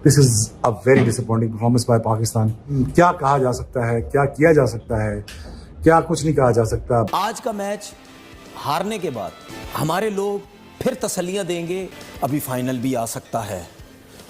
This is a very disappointing performance by Pakistan. क्या कहा जा सकता है, क्या किया जा सकता है, क्या कुछ नहीं कहा जा सकता। आज का मैच हारने के बाद हमारे लोग फिर तसल्लियां देंगे, अभी फाइनल भी आ सकता है,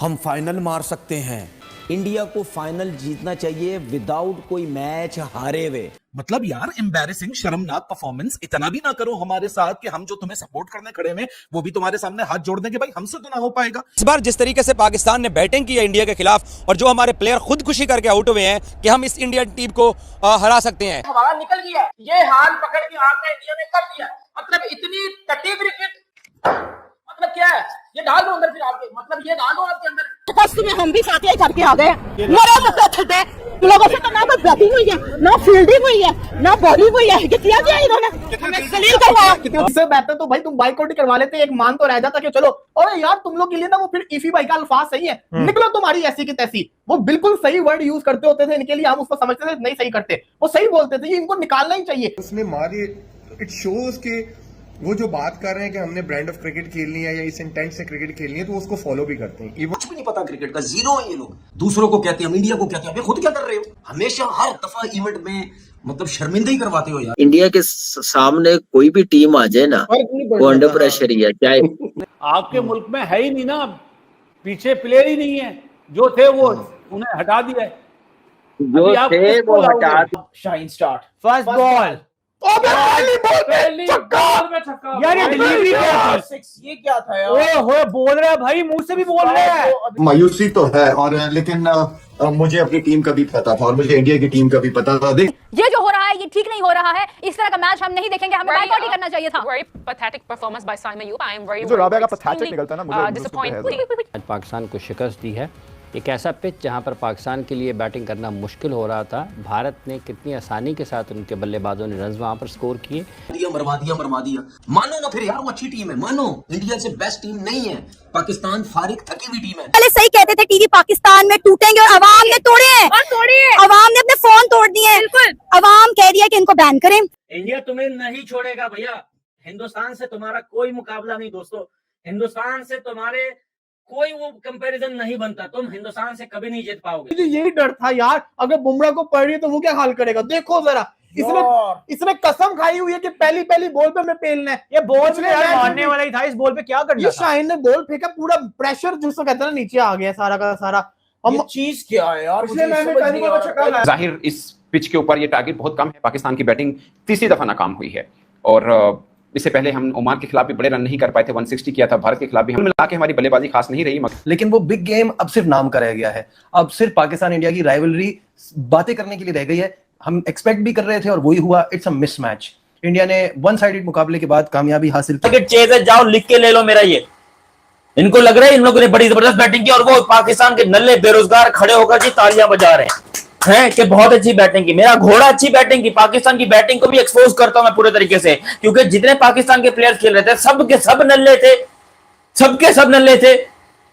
हम फाइनल मार सकते हैं। इंडिया को फाइनल जीतना चाहिए विदाउट कोई मैच हारे हुए। मतलब यार एम्बैरेसिंग शर्मनाक परफॉर्मेंस इतना भी ना करो हमारे साथ कि हम जो तुम्हें सपोर्ट करने खड़े हैं वो भी तुम्हारे सामने हाथ जोड़ देंगे। भाई हमसे तो ना हो पाएगा। इस बार जिस तरीके से पाकिस्तान ने बैटिंग की है इंडिया के खिलाफ और जो हमारे प्लेयर खुदकुशी करके आउट हुए हैं कि हम इस इंडियन टीम को हरा सकते हैं। हमारा निकल गया, ये हाल पकड़ के आपने इंडिया ने कर दिया। मतलब इतनी टट्टी क्रिकेट, मतलब क्या है ये डाल दो अंदर, फिर आपके मतलब ये डाल दो आपके अंदर। फर्स्ट में हम भी साथ ही करके आ गए। मेरा मतलब छठे लोगों से तो ना कोई बैटिंग हुई है, ना फील्डिंग हुई है, ना बॉलिंग हुई है। किया गया इन्होंने, दलील करवाया। इससे बेहतर तो भाई तुम बाइकआउट ही करवा लेते, एक मान तो रह जाता कि चलो। और यार तुम लोग के लिए ना वो फिर इफी भाई का अल्फाज सही है, निकलो तुम्हारी ऐसी की तैसी। वो बिल्कुल सही वर्ड यूज करते होते थे, इनके लिए हम उसको समझते थे नहीं सही करते, वो सही बोलते थे, इनको निकालना ही चाहिए। उसने मारी, इट शोज कि वो जो बात कर रहे हैं कि हमने ब्रांड ऑफ क्रिकेट खेलनी है या इस इंटेंट से क्रिकेट खेलनी है, तो उसको फॉलो भी करते हैं। कुछ भी नहीं पता क्रिकेट का, जीरो है ये लोग। दूसरों को कहते हैं, हम इंडिया को कहते हैं, खुद क्या कर रहे हो? हमेशा हर दफा इवेंट में मतलब शर्मिंदा ही करवाते हो यार। इंडिया के सामने कोई भी टीम आ जाए ना, वो अंडर प्रेशर ही है। चाहे आपके मुल्क में है ही नहीं ना, पीछे प्लेयर ही नहीं है, जो थे वो उन्हें हटा दिया है। जो थे वो हटा। शाइन स्टार्ट, फर्स्ट बॉल यार, ये डिलीवरी क्या थी? ये क्या था यार? ओए बोल रहा है भाई, मुंह से भी बोल रहा है। मायूसी तो है, और लेकिन मुझे अपनी टीम का भी पता था और मुझे इंडिया की टीम का भी पता था। देख ये जो हो रहा है ये ठीक नहीं हो रहा है। इस तरह का मैच हम नहीं देखेंगे, हमें बाइकआउट ही करना चाहिए था। Very pathetic performance by Saima Ayub. I am very जो राबिया का pathetic निकलता है ना, मुझे disappointed. आज पाकिस्तान को शिकस्त दी है। एक ऐसा पिच जहां पर पाकिस्तान के लिए बैटिंग करना मुश्किल हो रहा था, भारत ने कितनी आसानी के साथ उनके बल्लेबाजों ने रन्स वहां पर स्कोर किए। मरवा दिया। मानो ना फिर यार, वो अच्छी टीम है, मानो इंडिया से बेस्ट टीम नहीं है। पाकिस्तान फारिग थकी हुई टीम है। पहले सही कहते थे टीवी पाकिस्तान में टूटेंगे और अवाम ने तोड़े हैं, अवाम ने अपने फोन तोड़ दिए। अवाम कह रही है कि इनको बैन करें। इंडिया तुम्हें नहीं छोड़ेगा भैया, हिंदुस्तान से तुम्हारा कोई मुकाबला नहीं दोस्तों। हिंदुस्तान से तुम्हारे कोई वो कंपैरिजन नहीं बनता, तुम हिंदुस्तान से कभी नहीं जीत पाओगे। मुझे यही डर था यार, अगर बुमराह को पड़ रही है तो वो क्या हाल करेगा। देखो जरा, इसने कसम खाई हुई है कि पहली बॉल पे मैं पेलना है। ये बॉल मारने वाला ही था, इस बॉल पे क्या करना। ये शाहीन ने बॉल फेंका, पूरा प्रेशर जिसको कहते हैं नीचे आ गया सारा का सारा। हम चीज क्या है यार, जाहिर इस पिच के ऊपर ये टारगेट बहुत कम है। पाकिस्तान की बैटिंग तीसरी दफा नाकाम हुई है और इससे पहले हम ओमान के खिलाफ भी बड़े रन नहीं कर पाए थे, 160 किया था। भारत के खिलाफ भी हम मिला के हमारी बल्लेबाजी खास नहीं रही, लेकिन वो बिग गेम अब सिर्फ नाम का रह गया है। अब सिर्फ पाकिस्तान इंडिया की राइवलरी बातें करने के लिए रह गई है। हम एक्सपेक्ट भी कर रहे थे और वही हुआ। It's a mismatch. इंडिया ने वन साइडेड मुकाबले के बाद कामयाबी हासिल की। जाओ लिख के ले लो मेरा ये। इनको लग रहा है इन लोगों ने बड़ी जबरदस्त बैटिंग की और वो पाकिस्तान के नल्ले बेरोजगार खड़े होकर जी तालियां बजा रहे हैं कि बहुत अच्छी बैटिंग की। मेरा घोड़ा अच्छी बैटिंग की। पाकिस्तान की बैटिंग को भी एक्सपोज करता हूं मैं पूरे तरीके से, क्योंकि जितने पाकिस्तान के प्लेयर्स खेल रहे थे सब के सब नल्ले थे, सबके सब नल्ले थे।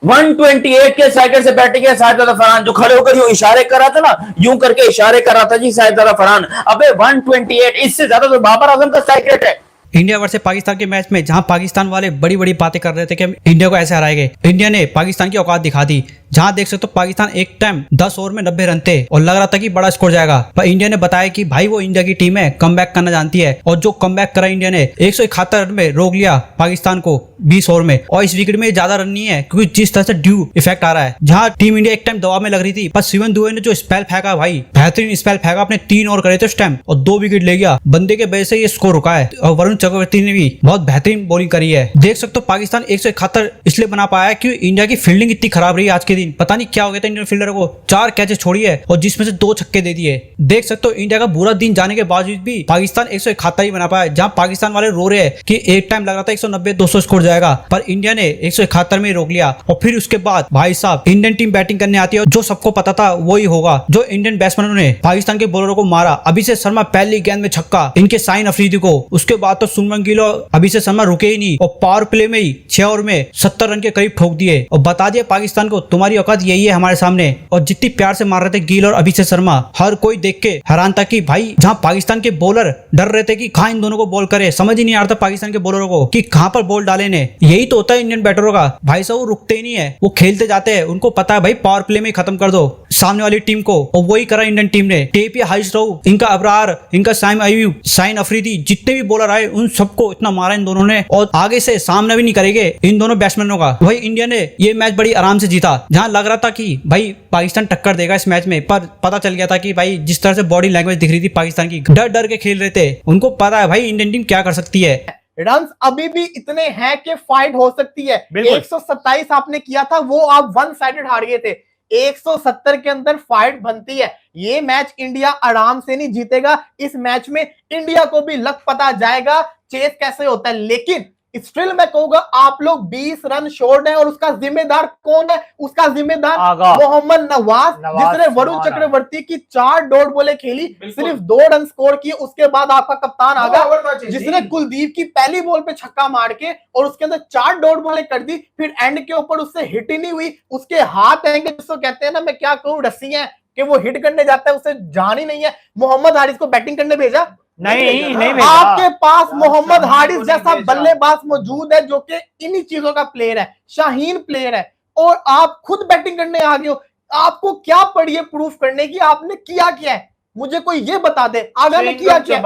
128 के स्ट्राइकर से बैटिंग है साहिबजादा फरहान, जो खड़े होकर यूं इशारे कर रहा था ना, यूं करके इशारे कर रहा था जी साहिबजादा फरहान। अबे 128, इससे ज्यादा तो बाबर आजम का स्ट्राइक रेट है। इंडिया वर्सेस पाकिस्तान के मैच में जहां पाकिस्तान वाले बड़ी बड़ी बातें कर रहे थे कि हम इंडिया को ऐसे हराएंगे, इंडिया ने पाकिस्तान की औकात दिखा दी। जहां देख सकते हो पाकिस्तान एक टाइम 10 ओवर में 90 रन थे और लग रहा था कि बड़ा स्कोर जाएगा, पर इंडिया ने बताया कि भाई वो इंडिया की टीम है, कमबैक करना जानती है। और जो कमबैक करा इंडिया ने 171 रन में रोक लिया पाकिस्तान को 20 ओवर में। और इस विकेट में ज्यादा रन नहीं है क्योंकि जिस तरह से ड्यू इफेक्ट आ रहा है, जहां टीम इंडिया एक टाइम दबाव में लग रही थी, पर शिवन दुबे ने जो स्पेल फेंका भाई, बेहतरीन स्पेल फेंका। अपने 3 ओवर करे थे उस टाइम और 2 विकेट ले गया। बंदे के वजह से ये स्कोर रुका है। और वरुण चक्रवर्ती ने भी बहुत बेहतरीन बॉलिंग करी है। देख सकते हो पाकिस्तान 171 इसलिए बना पाया क्योंकि इंडिया की फील्डिंग इतनी खराब रही आज के दिन। पता नहीं क्या हो गया था इंडियन फील्डर को, 4 कैचेस छोड़ी है और जिसमें से 2 छक्के दे दिए। देख सकते हो इंडिया का बुरा दिन जाने के बावजूद भी पाकिस्तान 171 ही बना पाया। जहां पाकिस्तान वाले रो रहे हैं कि एक टाइम लग रहा था 190-200 स्कोर जाएगा, पर इंडिया ने 171 में रोक लिया। और फिर उसके बाद भाई साहब इंडियन टीम बैटिंग करने आती है और जो सबको पता था वही होगा। जो इंडियन बैट्समैनों ने पाकिस्तान के बॉलरों को मारा, अभिषेक शर्मा पहली गेंद में छक्का, इनके साइन अफरीदी को। उसके बाद तो सुमन गिल और अभिषेक शर्मा रुके ही नहीं और पावर प्ले में ही 6 ओवर में 70 रन के करीब ठोक दिए और बता दिया पाकिस्तान को तुम्हारी तुम्हारी औकात यही है हमारे सामने। और जितनी प्यार से मार रहे थे गिल और अभिषेक शर्मा, हर कोई देख के हैरान था कि भाई जहाँ पाकिस्तान के बॉलर डर रहे थे कि कहाँ इन दोनों को बॉल करे, समझ ही नहीं आ रहा था पाकिस्तान के बॉलरों को कि कहाँ पर बॉल डाले ने। यही तो होता है इंडियन बैटरों का भाई साहब, वो रुकते ही नहीं है, वो खेलते जाते हैं। उनको पता है भाई पावर प्ले में खत्म कर दो सामने वाली टीम को, और वही करा इंडियन टीम ने। टेपिया, हारिस रऊफ, इनका अबरार, इनका साइम अयूब, शाहीन अफरीदी, जितने भी बॉलर आए उन सबको इतना मारा इन दोनों ने, और आगे से सामना भी नहीं करेंगे इन दोनों बैट्समैनों का। वही इंडिया ने ये मैच बड़ी आराम से जीता, जहां लग रहा था कि भाई पाकिस्तान टक्कर देगा इस मैच में, पर पता चल गया था कि भाई जिस तरह से बॉडी लैंग्वेज दिख रही थी पाकिस्तान की, डर डर के खेल रहे थे। उनको पता है भाई इंडियन टीम क्या कर सकती है। रन अभी भी इतने हैं कि फाइट हो सकती है। 127 आपने किया था, वो आप वन साइडेड हार गए थे। 170 के अंदर फाइट बनती है। ये मैच इंडिया आराम से नहीं जीतेगा। इस मैच में इंडिया को भी लग पता जाएगा चेस कैसे होता है, लेकिन स्टिल मैं कहूंगा आप लोग 20 रन शॉर्ट है, और उसका जिम्मेदार कौन है? उसका जिम्मेदार मोहम्मद नवाज, जिसने वरुण चक्रवर्ती की 4 डॉट बॉलें खेली, सिर्फ 2 रन स्कोर किए। उसके बाद आपका कप्तान आगा, जिसने कुलदीप की पहली बॉल पे छक्का मार के और उसके अंदर 4 डॉट बॉलें कर दी, फिर एंड के ऊपर उससे हिट ही नहीं हुई। उसके हाथ आएंगे, जिसको कहते हैं ना, मैं क्या कहूँ, रस्सी है कि वो हिट करने जाता है, उसे जान ही नहीं है। मोहम्मद हारिस को बैटिंग करने भेजा नहीं भेजा। आपके पास मोहम्मद हारिस जैसा बल्लेबाज मौजूद है जो कि इन्हीं चीजों का प्लेयर है, शाहीन प्लेयर है, और आप खुद बैटिंग करने आ गए हो। आपको क्या पड़ी है प्रूफ करने की? आपने किया क्या है? मुझे कोई ये बता दे, आगा ने किया क्या?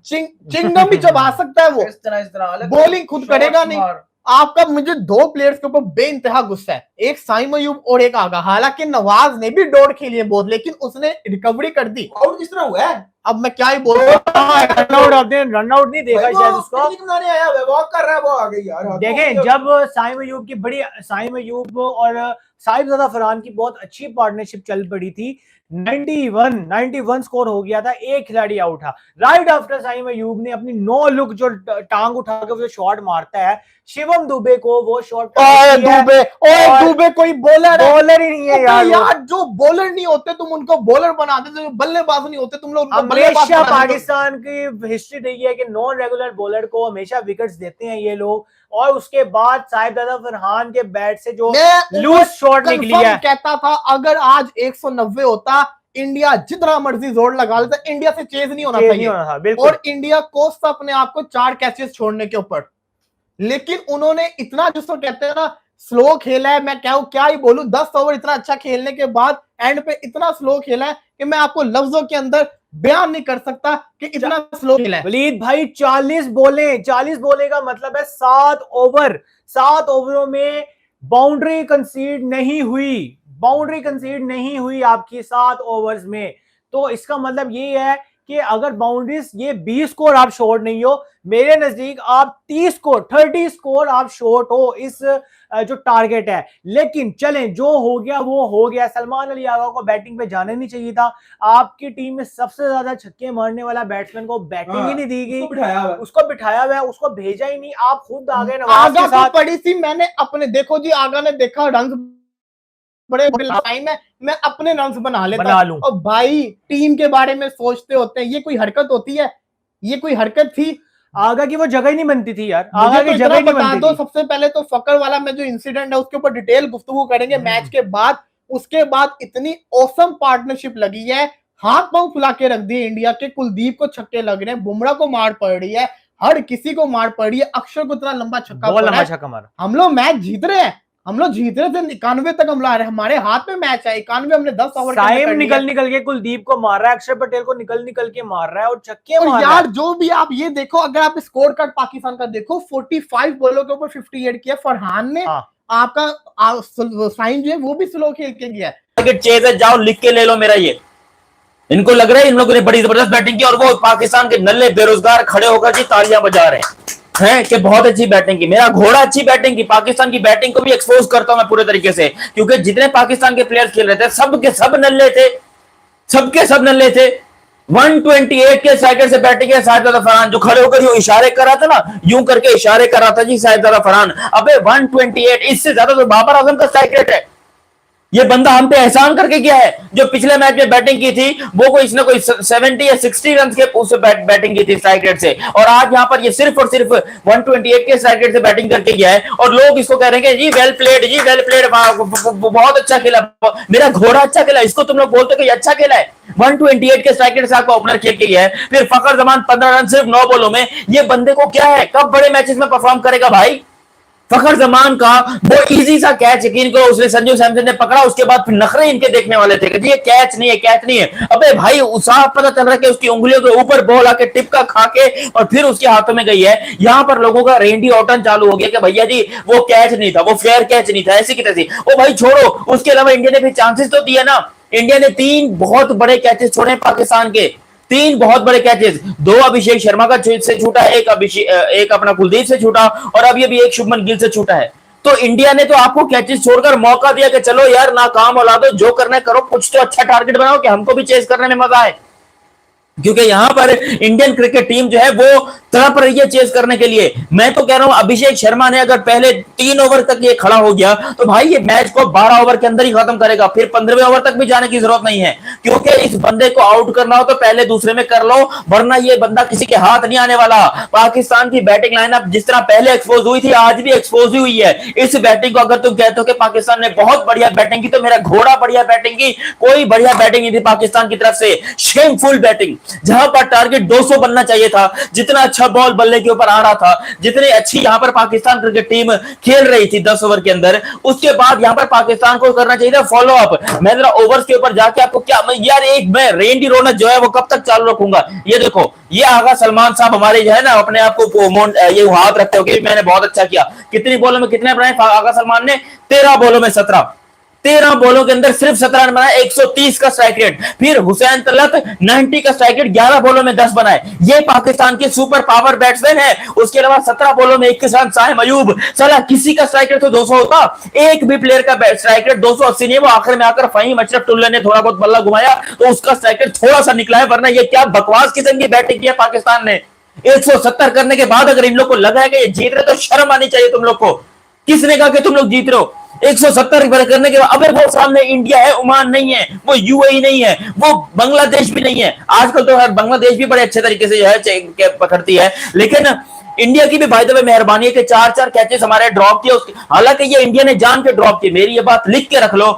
चिंगम भी चबा सकता है वो, इस तरह बॉलिंग खुद करेगा नहीं। आपका मुझे 2 प्लेयर्स के ऊपर बेइंतहा गुस्सा है, एक साइम अयूब और एक आगा। हालांकि नवाज ने भी डॉट खेली है बहुत, लेकिन उसने रिकवरी कर दी। आउट किस तरह हुआ है? अब मैं क्या ही बोल रहा हूँ, रन आउट नहीं देखा शायद उसको, आया वॉक कर रहा है, वो आ गई यार। देखें जब साइम अयूब और साहिबजादा फरहान की बहुत अच्छी पार्टनरशिप चल पड़ी थी, 91 स्कोर हो गया था, एक खिलाड़ी आउट था। राइट आफ्टर साइम अयूब ने अपनी 9 लुक जो टांग उठा के वो शॉट मारता है शिवम दुबे को, वो शॉट दुबे कोई बॉलर ही नहीं है यार। जो बॉलर नहीं होते तुम उनको बॉलर बना देते, जो बल्लेबाज नहीं होते तुम लोग हमेशा पाकिस्तान की हिस्ट्री रही है कि नॉन रेगुलर बॉलर को हमेशा विकेट्स देते हैं ये लोग, और उसके बाद साहिबजादा फरहान के बैट से जो लूज शॉट निकली है, कहता था अगर आज 190 होता, इंडिया जितना मर्जी जोर लगा लेता, इंडिया से चेज नहीं होना चाहिए, और इंडिया कोस था अपने आप को 4 कैचेस छोड़ने के ऊपर। लेकिन उन्होंने इतना, जिसको कहते हैं ना, स्लो खेला है। मैं क्या ही बोलूं, 10 ओवर इतना अच्छा खेलने के बाद एंड पे इतना स्लो खेला है कि मैं आपको लफ्जों के अंदर बयान नहीं कर सकता कि इतना स्लो खेला है। वलीद भाई 40 बोले का मतलब है 7 ओवरों में बाउंड्री कंसीड नहीं हुई आपकी 7 ओवर्स में। तो इसका मतलब ये है कि अगर बाउंड्रीज ये 20 स्कोर आप शॉर्ट नहीं हो, मेरे नजदीक आप 30 स्कोर आप शॉर्ट हो, इस जो टारगेट है। लेकिन चलें, जो हो गया वो हो गया। सलमान अली आगा को बैटिंग पे जाना नहीं चाहिए था। आपकी टीम में सबसे ज्यादा छक्के मारने वाला बैट्समैन को बैटिंग ही नहीं दी गई, उसको बिठाया हुआ है, उसको भेजा ही नहीं। आप खुद आ गए नवाज के साथ। पड़ी थी मैंने अपने, देखो जी, आगा ने देखा रन बड़े टाइम है, मैं अपने रन बना लेता हूं। और भाई टीम के बारे में सोचते होते हैं, ये कोई हरकत होती है? ये कोई हरकत थी? आगा की वो जगह ही नहीं बनती थी यार, आगा की जगह नहीं बनती थी। सबसे पहले तो फकर वाला में जो इंसिडेंट है उसके ऊपर डिटेल गुफ्तगू करेंगे मैच के बाद। उसके बाद इतनी औसम पार्टनरशिप लगी है, हाथ पांव फुला के रख दिए इंडिया के। कुलदीप को छक्के लग रहे हैं, बुमराह को मार पड़ रही है, हर किसी को मार पड़ रही है। अक्षर को इतना लंबा छक्का मारा, हम लोग मैच जीत रहे हैं, हम लोग जीत रहे थे, 91 तक हम ला रहे हैं, हमारे हाथ में मैच है। 91 हमने 10 ओवर निकल के कुलदीप को मार रहा है, अक्षर पटेल को निकल के मार रहा है, और छक्के मार रहा है। यार जो भी आप ये देखो, अगर आप स्कोर कार्ड पाकिस्तान का देखो, 45 बॉलों के ऊपर 58 किया फरहान ने। आपका साइन जो है वो भी स्लो खेल के गया है। चेज है, जाओ लिख के ले लो मेरा ये। इनको लग रहा है इन लोगों ने बड़ी जबरदस्त बैटिंग की, और वो पाकिस्तान के नल्ले बेरोजगार खड़े होकर जी तालियां बजा रहे हैं कि बहुत अच्छी बैटिंग की। मेरा घोड़ा अच्छी बैटिंग की, पाकिस्तान की बैटिंग को भी एक्सपोज करता हूं मैं पूरे तरीके से, क्योंकि जितने पाकिस्तान के प्लेयर्स खेल रहे थे सबके सब नल्ले थे, सबके सब नल्ले थे। 128 के साइकिल से बैटिंग है साहिबजादा फरहान, जो खड़े होकर यूं इशारे कर रहा था ना, यूं करके इशारे कर रहा था जी साहिबजादा फरहान। अबे 128, इससे ज्यादा तो बाबर आजम का साइकिल है। ये बंदा हम पे एहसान करके गया है। जो पिछले मैच में बैटिंग की थी वो कोई इसने कोई 70 या 60 रन के उससे बैटिंग की थी स्ट्राइक रेट से, और आज यहाँ पर ये सिर्फ और सिर्फ 128 के स्ट्राइक रेट से बैटिंग करके गया है। और लोग इसको कह रहे हैं कि जी वेल प्लेड, जी वेल प्लेड, बहुत अच्छा खेला, मेरा घोड़ा अच्छा खेला। इसको तुम लोग बोलते हो कि अच्छा खेला है। 128 के स्ट्राइक रेट से आपका ओपनर खेल के गया है। फिर फखर जमान 15 रन सिर्फ 9 बॉलों में। ये बंदे को क्या है, कब बड़े मैचेस में परफॉर्म करेगा भाई? फखर जमान का वो इजी सा कैच यकीन करो उसने संजू सैमसन ने पकड़ा, उसके बाद फिर नखरे इनके देखने वाले थे कि ये कैच नहीं है, कैच नहीं है। अबे भाई साफ पता चल रहा है कि उसकी उंगलियों के ऊपर बॉल आके टिपका खा के और फिर उसके हाथों में गई है। यहां पर लोगों का रेंडी ऑटन चालू हो गया कि भैया जी वो कैच नहीं था, वो फेयर कैच नहीं था, ऐसी की तैसी। ओ भाई छोड़ो, उसके अलावा इंडिया ने भी चांसेस तो दिए ना। इंडिया ने 3 बहुत बड़े कैचेस छोड़े पाकिस्तान के, 3 बहुत बड़े कैचेस। 2 अभिषेक शर्मा का से छूटा, एक अपना कुलदीप से छूटा, और अभी अभी एक शुभमन गिल से छूटा है। तो इंडिया ने तो आपको कैचेस छोड़कर मौका दिया कि चलो यार ना काम औलादो, जो करना है करो, कुछ तो अच्छा टारगेट बनाओ कि हमको भी चेस करने में मजा आए। क्योंकि यहां पर इंडियन क्रिकेट टीम जो है वो तड़प रही है चेस करने के लिए। मैं तो कह रहा हूं अभिषेक शर्मा ने अगर पहले 3 ओवर तक ये खड़ा हो गया तो भाई ये मैच को 12 ओवर के अंदर ही खत्म करेगा, फिर 15वें ओवर तक भी जाने की जरूरत नहीं है। क्योंकि इस बंदे को आउट करना हो तो पहले दूसरे में कर लो, वरना ये बंदा किसी के हाथ नहीं आने वाला। पाकिस्तान की बैटिंग लाइनअप जिस तरह पहले एक्सपोज हुई थी आज भी एक्सपोज हुई है। इस बैटिंग को अगर तुम कहते हो कि पाकिस्तान ने बहुत बढ़िया बैटिंग की तो मेरा घोड़ा बढ़िया बैटिंग की, कोई बढ़िया बैटिंग नहीं थी पाकिस्तान की तरफ से। शेमफुल बैटिंग, जहां पर टारगेट 200 बनना चाहिए था, जितना अच्छा बॉल बल्ले के ऊपर आ रहा था, जितनी अच्छी यहां पर पाकिस्तान क्रिकेट टीम खेल रही थी 10 ओवर के अंदर, उसके बाद यहां पर पाकिस्तान को करना चाहिए था फॉलो अप। मैं जरा ओवर्स के ऊपर जाके आपको क्या यार, एक मैं रेंडी रौनक जो है वो कब तक चालू रखूंगा। ये देखो, ये आगा सलमान साहब हमारे जो है ना अपने आप को ये हाथ रखते हो कि मैंने बहुत अच्छा किया। कितनी बॉलों में कितने बनाए आगा सलमान ने? 13 बॉलों में 13 बॉलों के अंदर सिर्फ 17 रन बनाए, 130 का स्ट्राइक रेट। फिर हुसैन तलत 90 का स्ट्राइक रेट, 11 बॉलों में 10 बनाए। ये पाकिस्तान के सुपर पावर बैट्समैन है। उसके अलावा 17 बॉलों में 21 रन। साहिब अयूब, साला किसी का स्ट्राइक रेट तो 200 होता, एक भी प्लेयर का स्ट्राइक रेट 280 नहीं। वो आखिर में आकर फहीम अशरफ टुल्ले ने थोड़ा बहुत बल्ला घुमाया तो उसका स्ट्राइक रेट थोड़ा सा निकला है, वरना ये क्या बकवास किस्म की बैटिंग की है पाकिस्तान ने। 170 करने के बाद अगर इन लोग को लगा है कि ये जीत रहे तो शर्म आनी चाहिए तुम लोग को। किसने कहा कि तुम लोग जीत रहे हो? 170 करने के बाद अबे वो सामने इंडिया है, ओमान नहीं है, वो यूएई नहीं है, वो बांग्लादेश भी नहीं है। आजकल तो बांग्लादेश भी बड़े अच्छे तरीके से जो है पकड़ती है, लेकिन इंडिया की भी भाई दबे मेहरबानी है कि 4-4 कैचेस हमारे ड्रॉप किए। हालांकि ये इंडिया ने जान के ड्रॉप किए, मेरी ये बात लिख के रख लो।